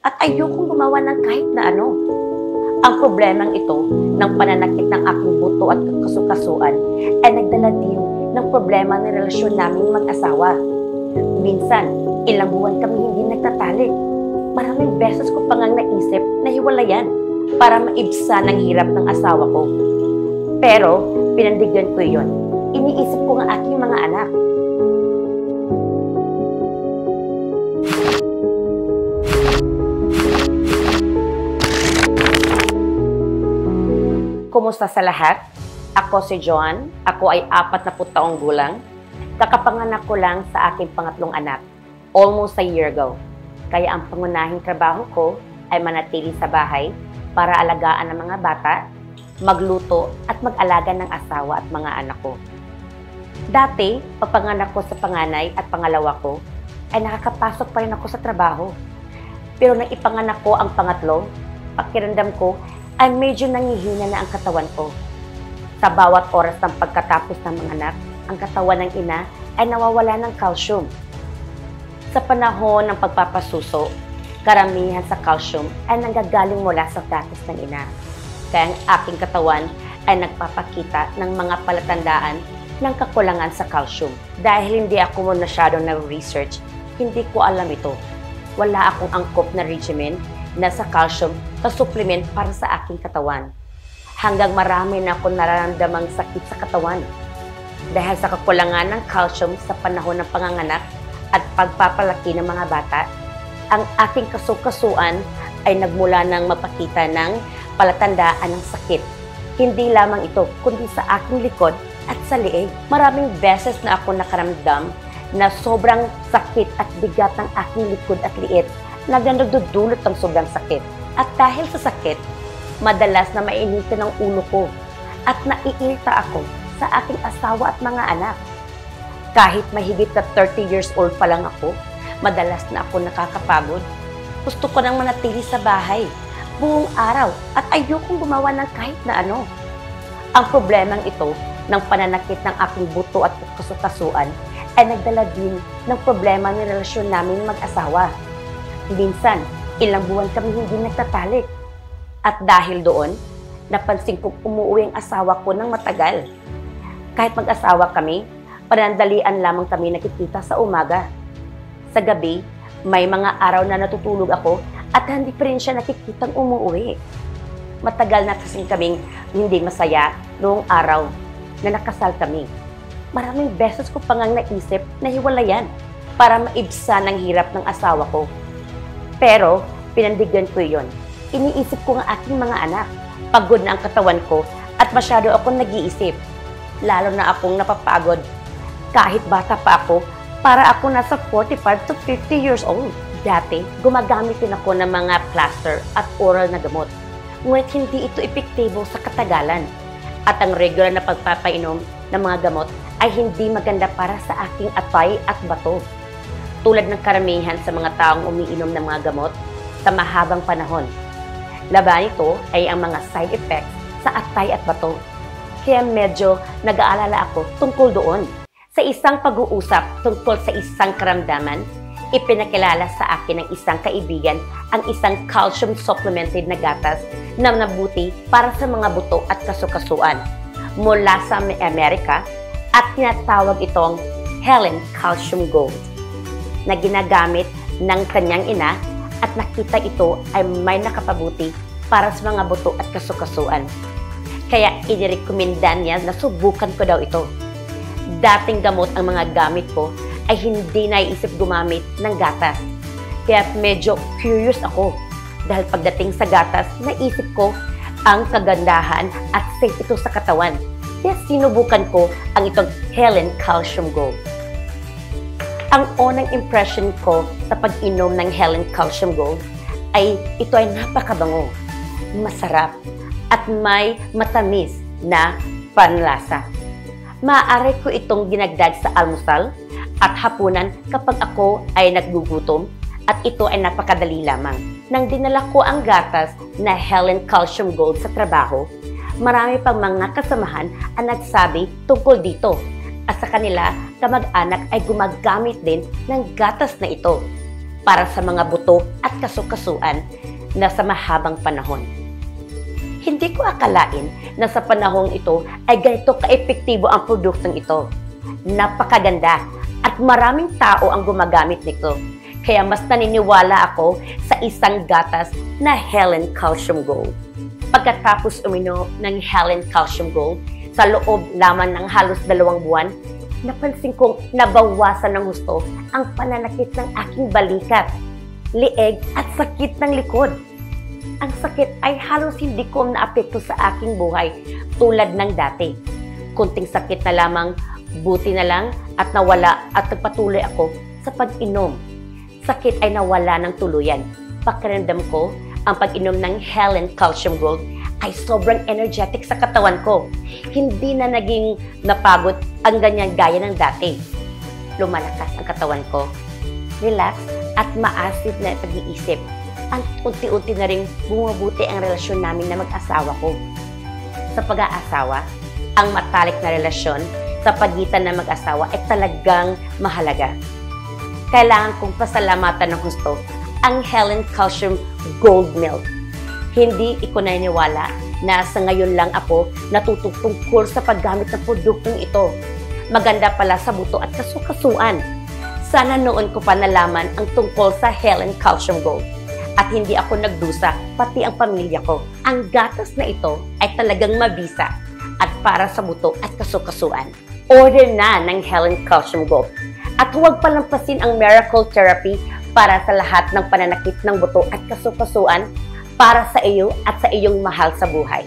at ayokong gumawa ng kahit na ano. Ang problemang ito ng pananakit ng aking buto at kasukasuan ay nagdala din ng problema ng relasyon naming mag-asawa. Minsan, ilang buwan kami hindi nagtatalik. Maraming beses ko pa ngang naisip na hiwalayan para maibsan ang hirap ng asawa ko. Pero, pinandigyan ko yon. Iniisip ko ang aking mga anak. Kumusta sa lahat? Ako si John. Ako ay 40 taong gulang. Kakapanganak ko lang sa aking pangatlong anak, almost a year ago. Kaya ang pangunahing trabaho ko ay manatili sa bahay para alagaan ang mga bata, magluto at mag-alaga ng asawa at mga anak ko. Dati, pagpanganak ko sa panganay at pangalawa ko, ay nakakapasok pa rin ako sa trabaho. Pero nang ipanganak ko ang pangatlo, pakiramdam ko ay medyo nangihina na ang katawan ko. Sa bawat oras ng pagkatapos ng mga anak, ang katawan ng ina ay nawawala ng calcium. Sa panahon ng pagpapasuso, karamihan sa calcium ay nanggagaling mula sa gatas ng ina. Kaya ang aking katawan ay nagpapakita ng mga palatandaan ng kakulangan sa calcium. Dahil hindi ako masyadong nag-research, hindi ko alam ito. Wala akong angkop na regimen na sa calcium na supplement para sa aking katawan. Hanggang marami na akong nararamdamang sakit sa katawan. Dahil sa kakulangan ng calcium sa panahon ng panganganak at pagpapalaki ng mga bata, ang aking kasukasuan ay nagmula ng mapakita ng palatandaan ng sakit. Hindi lamang ito, kundi sa aking likod at sa liig. Maraming beses na ako nakaramdam na sobrang sakit at bigat ng aking likod at liit na nagdudulot ng sobrang sakit. At dahil sa sakit, madalas na mainita ng ulo ko at naiirita ako sa aking asawa at mga anak. Kahit mahigit na 30 years old pa lang ako, madalas na ako nakakapagod. Gusto ko nang manatili sa bahay buong araw at ayokong gumawa ng kahit na ano. Ang problemang ito ng pananakit ng aking buto at kasukasuan ay nagdala din ng problema ng relasyon naming mag-asawa. Minsan, ilang buwan kami hindi nagtatalik. At dahil doon, napansin kong umuwi ang asawa ko ng matagal. Kahit mag-asawa kami, panandalian lamang kami nakikita sa umaga. Sa gabi, may mga araw na natutulog ako at hindi pa rin siya nakikitang umuwi. Matagal na kasing kaming hindi masaya noong araw na nakasal kami. Maraming beses ko pa ngang naisip na hiwalayan para maibsan ang hirap ng asawa ko. Pero, pinandigyan ko yon. Iniisip ko ang aking mga anak. Pagod na ang katawan ko at masyado akong nag-iisip. Lalo na akong napapagod. Kahit bata pa ako, para ako nasa 45 to 50 years old. Dati, gumagamit din ako ng mga plaster at oral na gamot. Ngunit hindi ito epektibo sa katagalan. At ang regular na pagpapainom ng mga gamot ay hindi maganda para sa aking atay at bato. Tulad ng karamihan sa mga taong umiinom ng mga gamot sa mahabang panahon. Laban ito ay ang mga side effects sa atay at bato. Kaya medyo nag-aalala ako tungkol doon. Sa isang pag-uusap tungkol sa isang karamdaman, ipinakilala sa akin ng isang kaibigan ang isang calcium supplemented na gatas na nabuti para sa mga buto at kasukasuan mula sa Amerika at tinatawag itong Helen Calcium Gold na ginagamit ng kanyang ina at nakita ito ay may nakapabuti para sa mga buto at kasukasuan. Kaya inirekomenda niya na subukan ko daw ito. Dating gamot ang mga gamit ko ay hindi naiisip gumamit ng gatas. Kaya medyo curious ako dahil pagdating sa gatas, naisip ko ang kagandahan at safe ito sa katawan. Kaya sinubukan ko ang itong Helen Calcium Gold. Ang unang impression ko sa pag-inom ng Helen Calcium Gold ay ito ay napakabango, masarap, at may matamis na panlasa. Maaari ko itong ginagdag sa almusal at hapunan kapag ako ay naggugutom at ito ay napakadali lamang. Nang dinala ko ang gatas na Helen Calcium Gold sa trabaho, marami pang mga kasamahan ang nagsabi tungkol dito. At sa kanila, kamag-anak ay gumagamit din ng gatas na ito. para sa mga buto at kasukasuan na sa mahabang panahon. Hindi ko akalain na sa panahong ito ay ganito ka-epektibo ang produktong ito. Napakaganda at maraming tao ang gumagamit nito. Kaya mas naniniwala ako sa isang gatas na Helen Calcium Gold. Pagkatapos uminom ng Helen Calcium Gold, sa loob lamang ng halos 2 buwan, napansin kong nabawasan ng husto ang pananakit ng aking balikat, lieg at sakit ng likod. Ang sakit ay halos hindi ko naapekto sa aking buhay tulad ng dati. Kunting sakit na lamang, buti na lang at nawala at nagpatuloy ako sa pag-inom. Sakit ay nawala ng tuluyan. Pakiramdam ko, ang pag-inom ng Helen Calcium Gold ay sobrang energetic sa katawan ko. Hindi na naging napagod ang ganyan gaya ng dati. Lumalakas ang katawan ko. Relax at maasid na pag-iisip. Ang unti-unti na rin bumubuti ang relasyon namin na mag-asawa ko. Sa pag-aasawa, ang matalik na relasyon sa pagitan ng mag-asawa ay talagang mahalaga. Kailangan kong pasalamatan ng husto ang Helen Calcium Gold Milk. Hindi ko naniniwala na sa ngayon lang ako natutungkol sa paggamit ng produktong ito. Maganda pala sa buto at kasukasuan. Sana noon ko pa nalaman ang tungkol sa Helen Calcium Gold. At hindi ako nagdusa, pati ang pamilya ko. Ang gatas na ito ay talagang mabisa at para sa buto at kasukasuan. Order na ng Helen Calcium Gold. At huwag palampasin ang Miracle Therapy para sa lahat ng pananakit ng buto at kasukasuan para sa iyo at sa iyong mahal sa buhay.